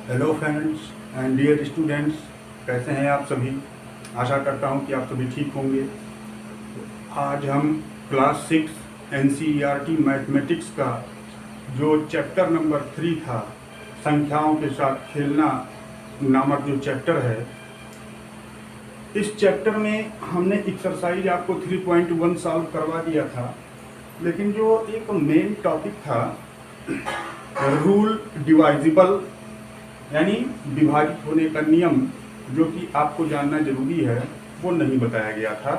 Hello friends and dear students, कैसे हैं आप सभी। आशा करता हूं कि आप सभी ठीक होंगे। आज हम क्लास 6 NCERT मैथमेटिक्स का जो चैप्टर नंबर 3 था, संख्याओं के साथ खेलना नामक जो चैप्टर है, इस चैप्टर में हमने एक्सरसाइज आपको 3.1 सॉल्व करवा दिया था। लेकिन जो एक मेन टॉपिक था, रूल डिवाइजिबल यानी विभाजित होने का नियम, जो कि आपको जानना जरूरी है, वो नहीं बताया गया था।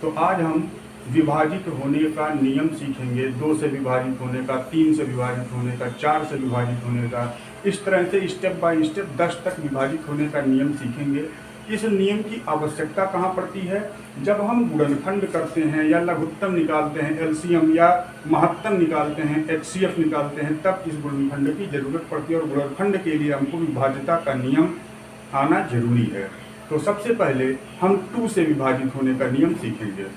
तो आज हम विभाजित होने का नियम सीखेंगे। 2 से विभाजित होने का, 3 से विभाजित होने का, 4 से विभाजित होने का, इस तरह से स्टेप बाय स्टेप 10 तक विभाजित होने का नियम सीखेंगे। इस नियम की आवश्यकता कहाँ पड़ती है? जब हम गुणनखंड करते हैं या लघुत्तम निकालते हैं, LCM या महत्तम निकालते हैं, HCF निकालते हैं, तब इस गुणनखंड की जरूरत पड़ती है। और गुणनखंड के लिए हमको विभाज्यता का नियम आना जरूरी है। तो सबसे पहले हम 2 से विभाजित होने का नियम सीखेंगे।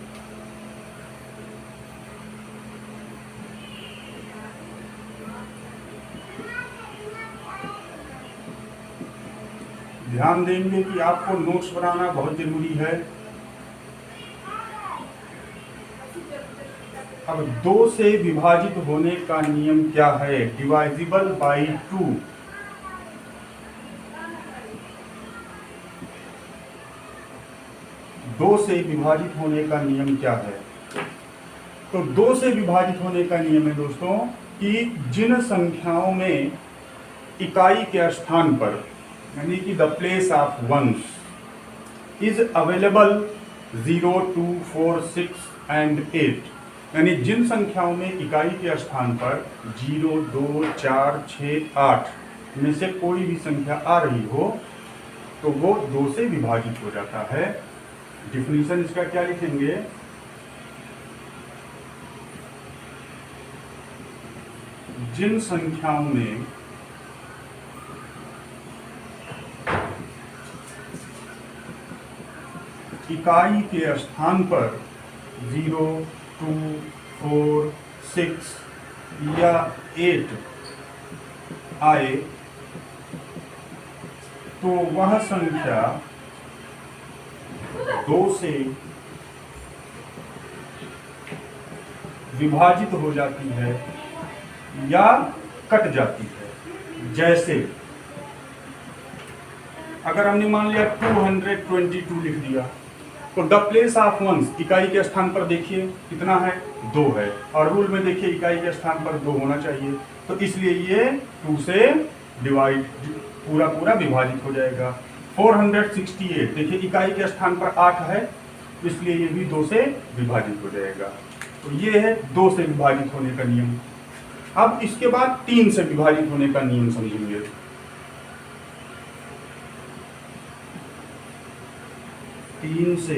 ध्यान देंगे कि आपको नोट्स बनाना बहुत जरूरी है। अब 2 से विभाजित होने का नियम क्या है? डिवाइजिबल बाई 2। दो से विभाजित होने का नियम क्या है? तो 2 से विभाजित होने का नियम है दोस्तों कि जिन संख्याओं में इकाई के स्थान पर, यानी कि the place of ones is available 0, 2, 4, 6 and 8, यानी जिन संख्याओं में इकाई के स्थान पर 0, 2, 4, 6, 8 में से कोई भी संख्या आ रही हो, तो वो 2 से विभाजित हो जाता है। डिफिनीशन इसका क्या लिखेंगे? जिन संख्याओं में इकाई के स्थान पर 0, 2, 4, 6 या 8 आए, तो वह संख्या 2 से विभाजित हो जाती है या कट जाती है। जैसे अगर हमने मान लिया 222 लिख दिया, तो द प्लेस ऑफ वंस, इकाई के स्थान पर देखिए कितना है? 2 है। और रूल में देखिए इकाई के स्थान पर 2 होना चाहिए, तो इसलिए ये 2 से डिवाइड पूरा विभाजित हो जाएगा। 468 देखिए इकाई के स्थान पर 8 है, इसलिए ये भी 2 से विभाजित हो जाएगा। तो ये है 2 से विभाजित होने का नियम। अब इसके बाद 3 से विभाजित होने का नियम समझेंगे। तीन से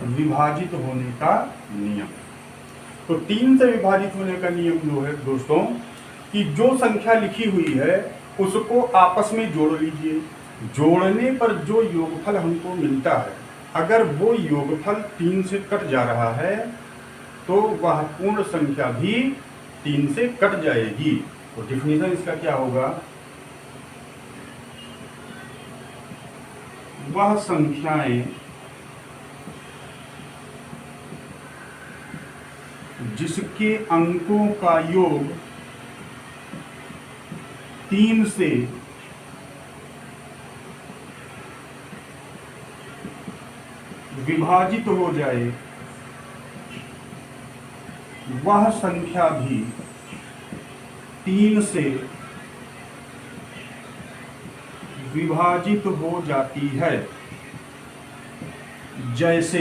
विभाजित होने का नियम। तो 3 से विभाजित होने का नियम जो है दोस्तों, कि जो संख्या लिखी हुई है उसको आपस में जोड़ लीजिए। जोड़ने पर जो योगफल हमको मिलता है, अगर वो योगफल 3 से कट जा रहा है, तो वह पूर्ण संख्या भी 3 से कट जाएगी। तो डिफिनीशन इसका क्या होगा? वह संख्याएं जिसके अंकों का योग 3 से विभाजित हो जाए, वह संख्या भी 3 से विभाजित हो जाती है। जैसे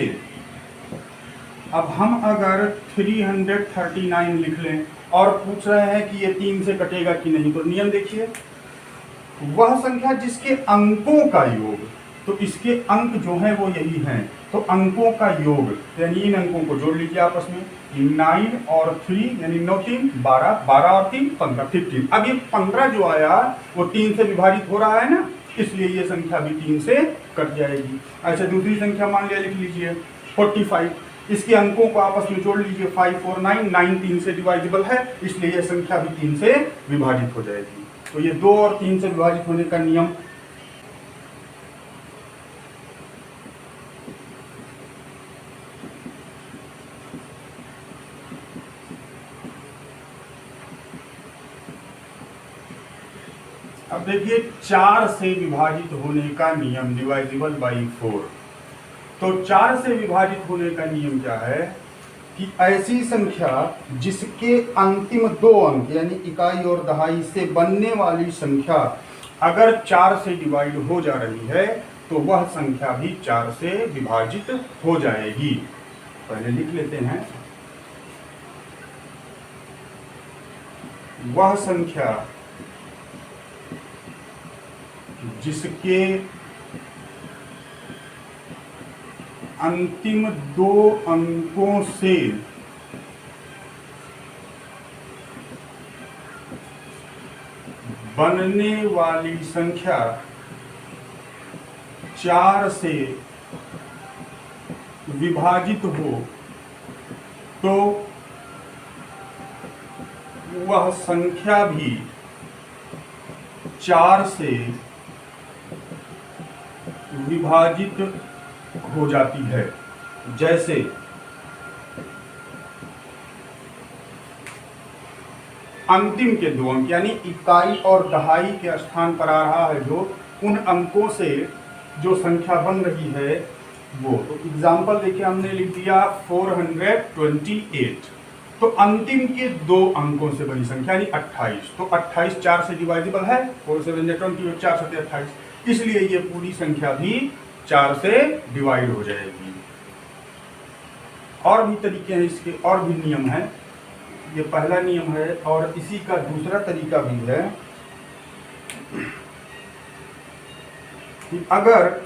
अब हम अगर 339 लिख लें और पूछ रहे हैं कि ये 3 से कटेगा कि नहीं, तो नियम देखिए, वह संख्या जिसके अंकों का योग, तो इसके अंक जो हैं वो यही हैं, तो अंकों का योग यानी इन अंकों को जोड़ लीजिए आपस में। 9 और 3 यानी 9 3 12, 12 और 3 15, 15। अब ये 15 जो आया वो 3 से विभाजित हो रहा है ना, इसलिए ये संख्या भी 3 से कट जाएगी। अच्छा दूसरी संख्या मान लिया, लिख लीजिए 45। इसके अंकों को आपस में जोड़ लीजिए, 5 और 9, 9 3 से डिवाइजिबल है, इसलिए यह संख्या भी 3 से विभाजित हो जाएगी। तो ये 2 और 3 से विभाजित होने का नियम। अब देखिए 4 से विभाजित होने का नियम, डिवाइजिबल बाई 4। तो 4 से विभाजित होने का नियम क्या है कि ऐसी संख्या जिसके अंतिम 2 अंक यानी इकाई और दहाई से बनने वाली संख्या अगर 4 से डिवाइड हो जा रही है तो वह संख्या भी 4 से विभाजित हो जाएगी। पहले लिख लेते हैं, वह संख्या जिसके अंतिम 2 अंकों से बनने वाली संख्या 4 से विभाजित हो तो वह संख्या भी 4 से विभाजित हो जाती है। जैसे अंतिम के 2 अंक यानी इकाई और दहाई के स्थान पर आ रहा है जो उन अंकों से जो संख्या बन रही है वो। तो एग्जाम्पल देखिए हमने लिख दिया 428। तो अंतिम के 2 अंकों से बनी संख्या यानी 28। तो 28 4 से डिवाइजिबल है, 4 7 20, 4 7 28, इसलिए ये पूरी संख्या भी 4 से डिवाइड हो जाएगी। और भी तरीके हैं इसके, और भी नियम है। ये पहला नियम है और इसी का दूसरा तरीका भी है कि अगर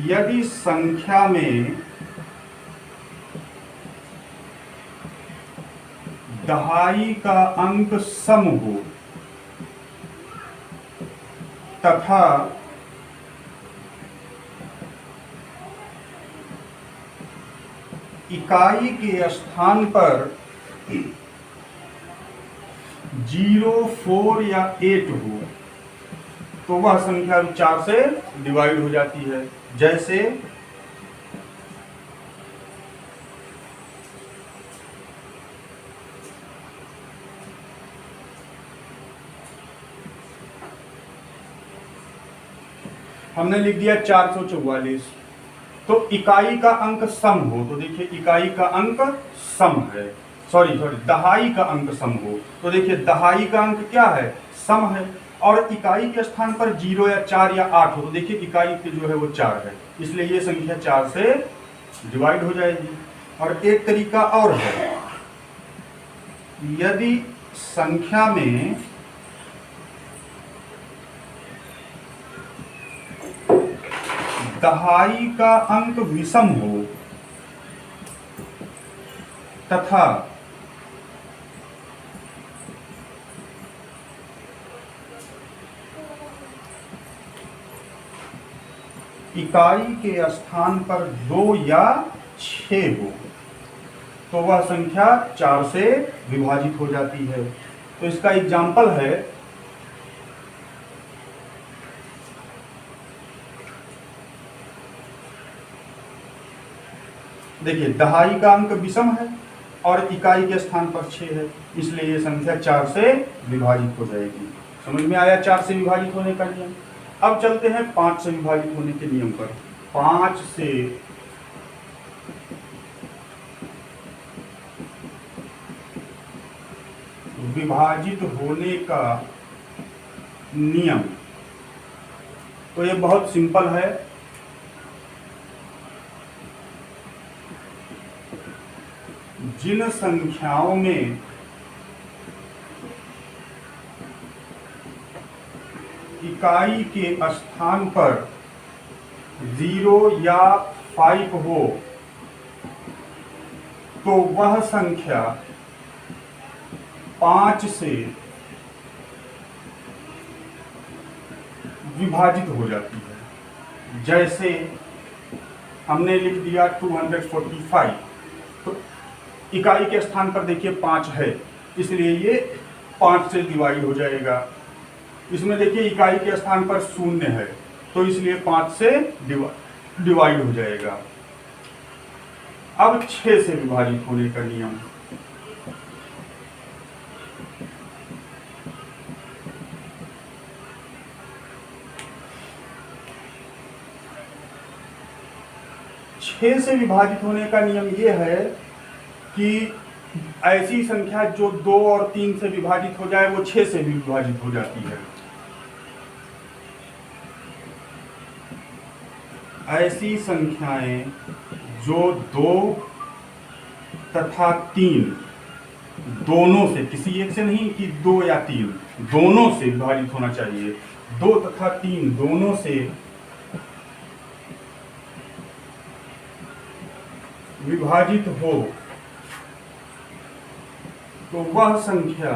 यदि संख्या में दहाई का अंक सम हो तथा इकाई के स्थान पर 0, 4 या 8 हो तो वह संख्या 4 से डिवाइड हो जाती है। जैसे हमने लिख दिया 444। तो इकाई का अंक सम हो, तो देखिए इकाई का अंक सम है, सॉरी दहाई का अंक सम हो, तो देखिए दहाई का अंक क्या है, सम है। और इकाई के स्थान पर 0 या 4 या 8 हो तो देखिए इकाई के जो है वो 4 है, इसलिए ये संख्या 4 से डिवाइड हो जाएगी। और एक तरीका और है, यदि संख्या में दहाई का अंक विषम हो तथा इकाई के स्थान पर 2 या 6 हो तो वह संख्या 4 से विभाजित हो जाती है। तो इसका एग्जाम्पल है, देखिए दहाई का अंक विषम है और इकाई के स्थान पर 6 है, इसलिए ये संख्या 4 से विभाजित हो जाएगी। समझ में आया 4 से विभाजित होने का नियम। अब चलते हैं 5 से विभाजित होने के नियम पर। 5 से विभाजित होने का नियम, तो ये बहुत सिंपल है। जिन संख्याओं में इकाई के स्थान पर 0 या 5 हो तो वह संख्या 5 से विभाजित हो जाती है। जैसे हमने लिख दिया 245, तो इकाई के स्थान पर देखिए 5 है, इसलिए ये 5 से डिवाइड हो जाएगा। इसमें देखिए इकाई के स्थान पर 0 है, तो इसलिए 5 से डिवाइड हो जाएगा। अब 6 से विभाजित होने का नियम, छह से विभाजित होने का नियम यह है कि ऐसी संख्या जो 2 और 3 से विभाजित हो जाए वो 6 से भी विभाजित हो जाती है। ऐसी संख्याएं जो 2 तथा 3 दोनों से, किसी एक से नहीं कि 2 या 3, दोनों से विभाजित होना चाहिए, 2 तथा 3 दोनों से विभाजित हो तो वह संख्या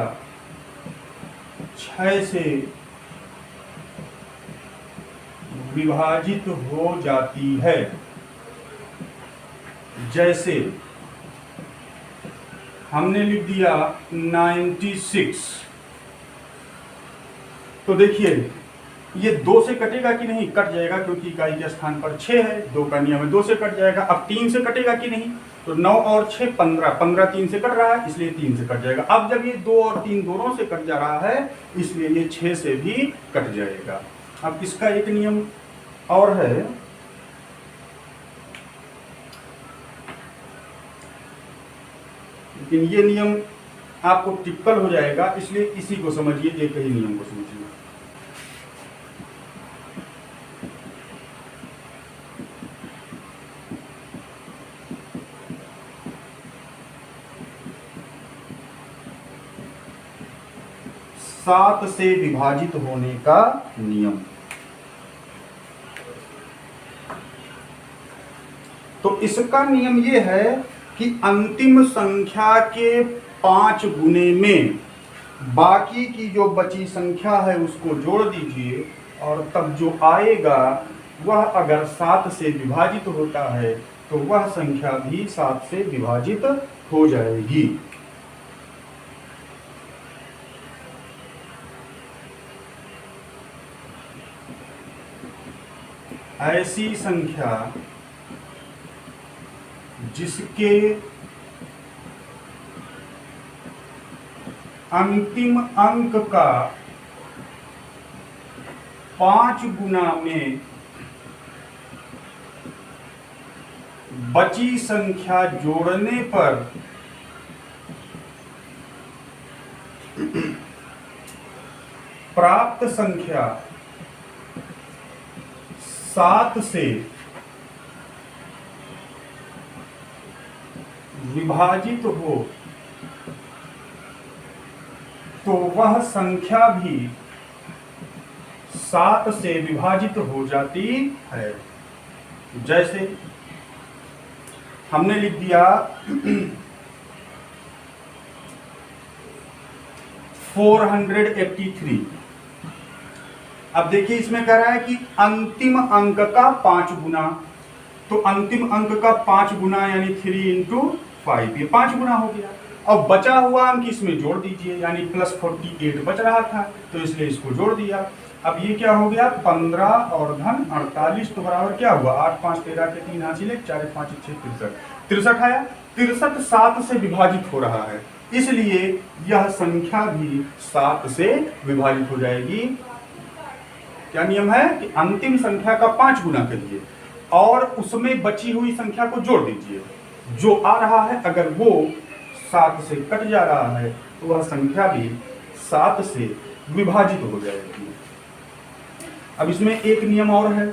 6 से विभाजित हो जाती है। जैसे हमने लिख दिया 96, तो देखिए ये 2 से कटेगा कि नहीं, कट जाएगा क्योंकि इकाई के स्थान पर 6 है, 2 का नियम है 2 से कट जाएगा। अब 3 से कटेगा कि नहीं, तो 9 और 6 15, 15 3 से कट रहा है इसलिए 3 से कट जाएगा। अब जब ये 2 और 3 दोनों से कट जा रहा है इसलिए ये 6 से भी कट जाएगा। अब इसका एक नियम और है, लेकिन ये नियम आपको टिपिकल हो जाएगा, इसलिए इसी को समझिए, एक ही नियम को समझिए। सात से विभाजित होने का नियम। तो इसका नियम यह है कि अंतिम संख्या के 5 गुने में बाकी की जो बची संख्या है उसको जोड़ दीजिए, और तब जो आएगा वह अगर 7 से विभाजित होता है तो वह संख्या भी 7 से विभाजित हो जाएगी। ऐसी संख्या जिसके अंतिम अंक का 5 गुना में बची संख्या जोड़ने पर प्राप्त संख्या 7 से विभाजित हो तो वह संख्या भी 7 से विभाजित हो जाती है। जैसे हमने लिख दिया 483। अब देखिए इसमें कह रहा है कि अंतिम अंक का 5 गुना, तो अंतिम अंक का 5 गुना यानी 3 इंटू 5, ये 5 गुना हो गया। अब बचा हुआ अंक इसमें जोड़ दीजिए, यानी प्लस 48 बच रहा था तो इसलिए इसको जोड़ दिया। अब ये क्या हो गया, 15 और धन 48 तो बराबर क्या हुआ, 8 5 13 के 3 हासिल 4 5 6 63 आया। 63 7 से विभाजित हो रहा है, इसलिए यह संख्या भी 7 से विभाजित हो जाएगी। क्या नियम है कि अंतिम संख्या का 5 गुना करिए और उसमें बची हुई संख्या को जोड़ दीजिए, जो आ रहा है अगर वो 7 से कट जा रहा है तो वह संख्या भी 7 से विभाजित हो जाएगी। अब इसमें एक नियम और है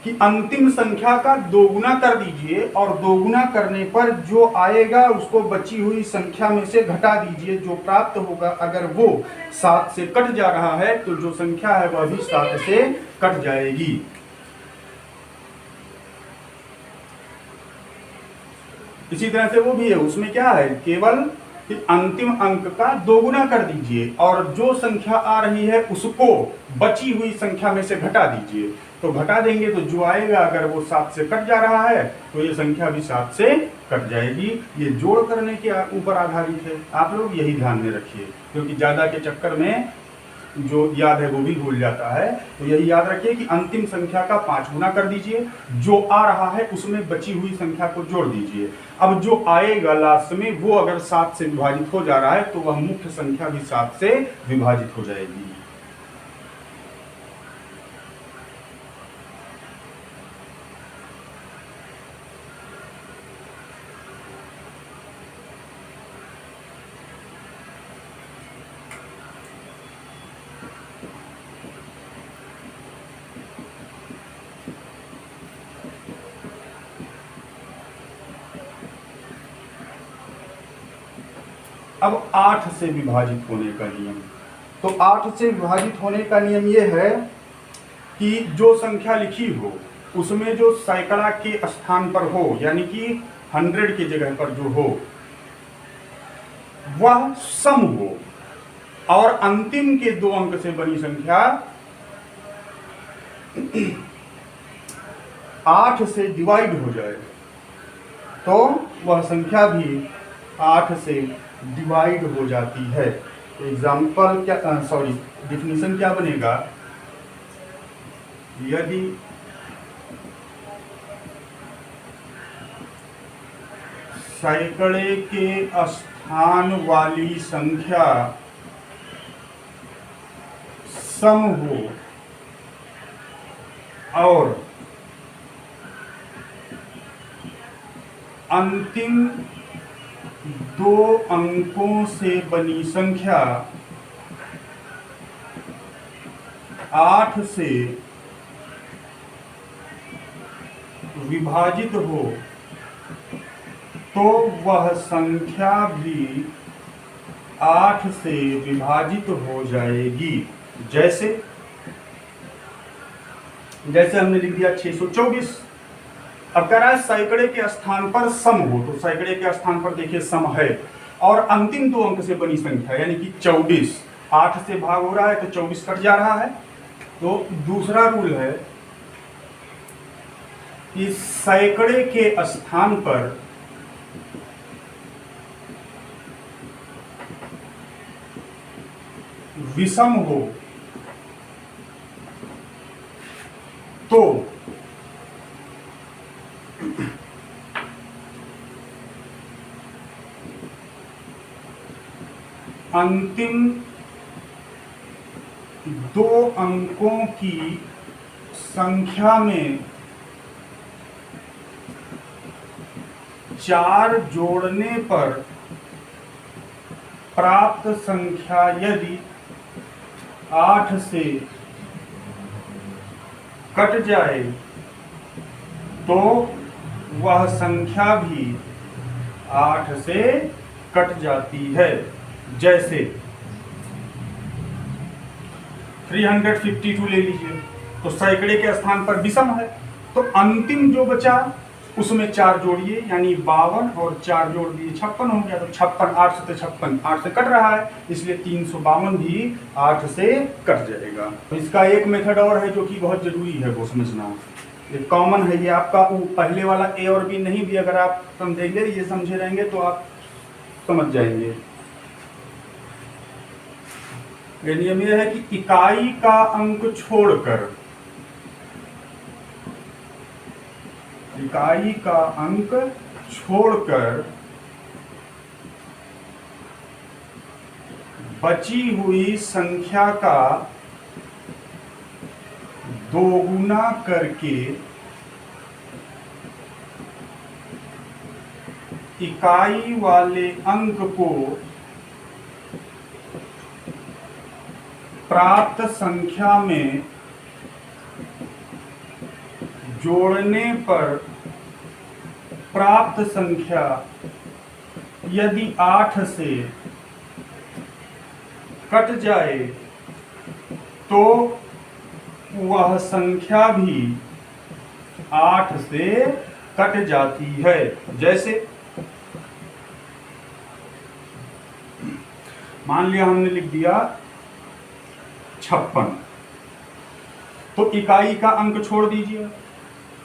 कि अंतिम संख्या का 2 गुना कर दीजिए और 2 गुना करने पर जो आएगा उसको बची हुई संख्या में से घटा दीजिए, जो प्राप्त होगा अगर वो 7 से कट जा रहा है तो जो संख्या है वह भी 7 से कट जाएगी। इसी तरह से वो भी है, उसमें क्या है, केवल कि अंतिम अंक का 2 गुना कर दीजिए और जो संख्या आ रही है उसको बची हुई संख्या में से घटा दीजिए, तो घटा देंगे तो जो आएगा अगर वो 7 से कट जा रहा है तो ये संख्या भी 7 से कट जाएगी। ये जोड़ करने के ऊपर आधारित है, आप लोग यही ध्यान में रखिए, क्योंकि ज़्यादा के चक्कर में जो याद है वो भी भूल जाता है। तो यही याद रखिए कि अंतिम संख्या का 5 गुना कर दीजिए, जो आ रहा है उसमें बची हुई संख्या को जोड़ दीजिए। अब जो आएगा लास्ट में वो अगर 7 से विभाजित हो जा रहा है तो वह मुख्य संख्या भी 7 से विभाजित हो जाएगी। अब 8 से विभाजित होने का नियम, तो 8 से विभाजित होने का नियम यह है कि जो संख्या लिखी हो उसमें जो सैकड़ा के स्थान पर हो, यानी कि 100 की जगह पर जो हो वह सम हो और अंतिम के 2 अंक से बनी संख्या 8 से डिवाइड हो जाए तो वह संख्या भी 8 से डिवाइड हो जाती है। एग्जाम्पल क्या, सॉरी, डिफिनीशन क्या बनेगा? यदि सैकड़े के स्थान वाली संख्या सम हो और अंतिम 2 अंकों से बनी संख्या 8 से विभाजित हो तो वह संख्या भी 8 से विभाजित हो जाएगी। जैसे हमने लिख दिया 624। अब कह रहा है सैकड़े के स्थान पर सम हो, तो सैकड़े के स्थान पर देखिए सम है और अंतिम 2 अंक से बनी संख्या यानी कि 24, 8 से भाग हो रहा है तो 24 कट जा रहा है। तो दूसरा रूल है कि सैकड़े के स्थान पर विषम हो तो अंतिम 2 अंकों की संख्या में 4 जोड़ने पर प्राप्त संख्या यदि 8 से कट जाए तो वह संख्या भी 8 से कट जाती है। जैसे 352 ले लीजिए, तो सैकड़े के स्थान पर विषम है तो अंतिम जो बचा उसमें 4 जोड़िए यानी 52 और 4 जोड़ दिए 56 हो गया। तो 56, 8 से 56, 8 से कट रहा है इसलिए 352 भी 8 से कट जाएगा। तो इसका एक मेथड और है जो कि बहुत जरूरी है वो समझना, ये कॉमन है, ये आपका पहले वाला ए और बी नहीं भी अगर आप समझेंगे, ये समझे रहेंगे तो आप समझ जाएंगे। ये नियम यह है कि इकाई का अंक छोड़कर बची हुई संख्या का 2 गुना करके इकाई वाले अंक को प्राप्त संख्या में जोड़ने पर प्राप्त संख्या यदि 8 से कट जाए तो वह संख्या भी 8 से कट जाती है। जैसे मान लिया हमने लिख दिया 56, तो इकाई का अंक छोड़ दीजिए,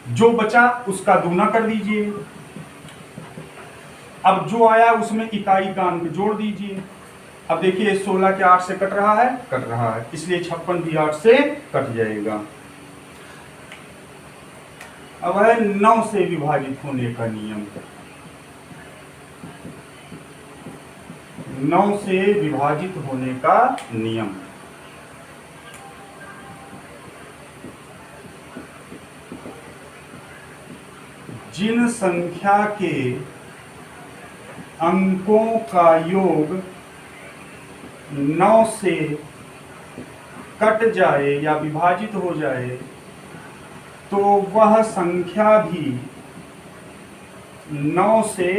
जो बचा उसका दूना कर दीजिए। अब जो आया उसमें इकाई का अंक जोड़ दीजिए। अब देखिए 16 के 8 से कट रहा है, इसलिए 56 भी 8 से कट जाएगा। अब है 9 से विभाजित होने का नियम। 9 से विभाजित होने का नियम। जिन संख्या के अंकों का योग 9 से कट जाए या विभाजित हो जाए तो वह संख्या भी 9 से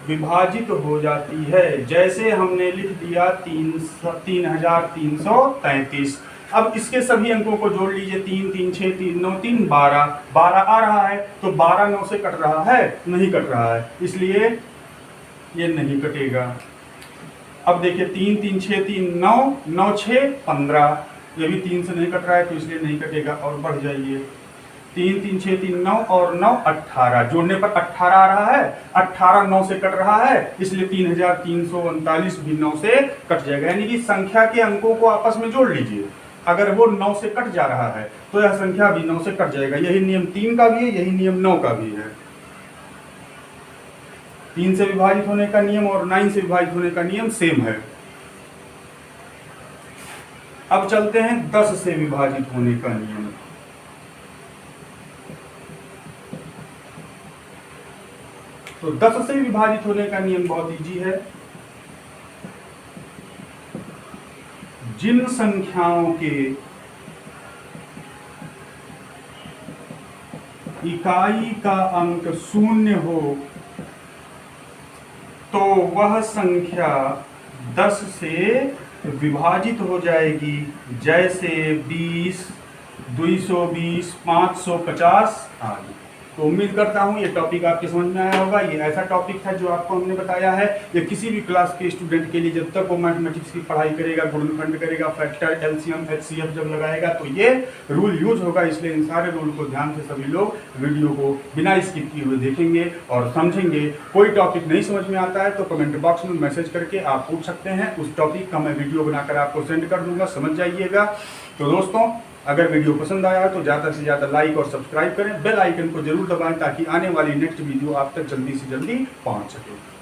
विभाजित हो जाती है। जैसे हमने लिख दिया 3333। अब इसके सभी अंकों को जोड़ लीजिए, 3 3 6 3 9 3 12 12 आ रहा है, तो 12 9 से कट रहा है? नहीं कट रहा है, इसलिए ये नहीं कटेगा। अब देखिए 3 3 6 3 9 9 6 15, ये भी 3 से नहीं कट रहा है तो इसलिए नहीं कटेगा। और बढ़ जाइए, 3 3 6 3 9 और 9 18, जोड़ने पर 18 आ रहा है, 18 9 से कट रहा है, इसलिए 3339 भी 9 से कट जाएगा। यानी कि संख्या के अंकों को आपस में जोड़ लीजिए, अगर वो 9 से कट जा रहा है तो यह संख्या भी 9 से कट जाएगा। यही नियम 3 का भी है, यही नियम 9 का भी है। 3 से विभाजित होने का नियम और 9 से विभाजित होने का नियम सेम है। अब चलते हैं 10 से विभाजित होने का नियम। तो 10 से विभाजित होने का नियम बहुत इजी है। जिन संख्याओं के इकाई का अंक 0 हो तो वह संख्या 10 से विभाजित हो जाएगी। जैसे 20, 220, 550 आदि। तो उम्मीद करता हूँ ये टॉपिक आपके समझ में आया होगा। ये ऐसा टॉपिक था जो आपको हमने बताया है। ये किसी भी क्लास के स्टूडेंट के लिए, जब तक वो मैथमेटिक्स की पढ़ाई करेगा, गुणनखंड करेगा, फैक्टर, एलसीएम, एचसीएफ जब लगाएगा तो ये रूल यूज होगा। इसलिए इन सारे रूल को ध्यान से सभी लोग वीडियो को बिना स्किप किए हुए देखेंगे और समझेंगे। कोई टॉपिक नहीं समझ में आता है तो कमेंट बॉक्स में मैसेज करके आप पूछ सकते हैं। उस टॉपिक का मैं वीडियो बनाकर आपको सेंड कर दूंगा, समझ जाइएगा। तो दोस्तों, अगर वीडियो पसंद आया तो ज़्यादा से ज़्यादा लाइक और सब्सक्राइब करें। बेल आइकन को जरूर दबाएं ताकि आने वाली नेक्स्ट वीडियो आप तक जल्दी से जल्दी पहुंच सके।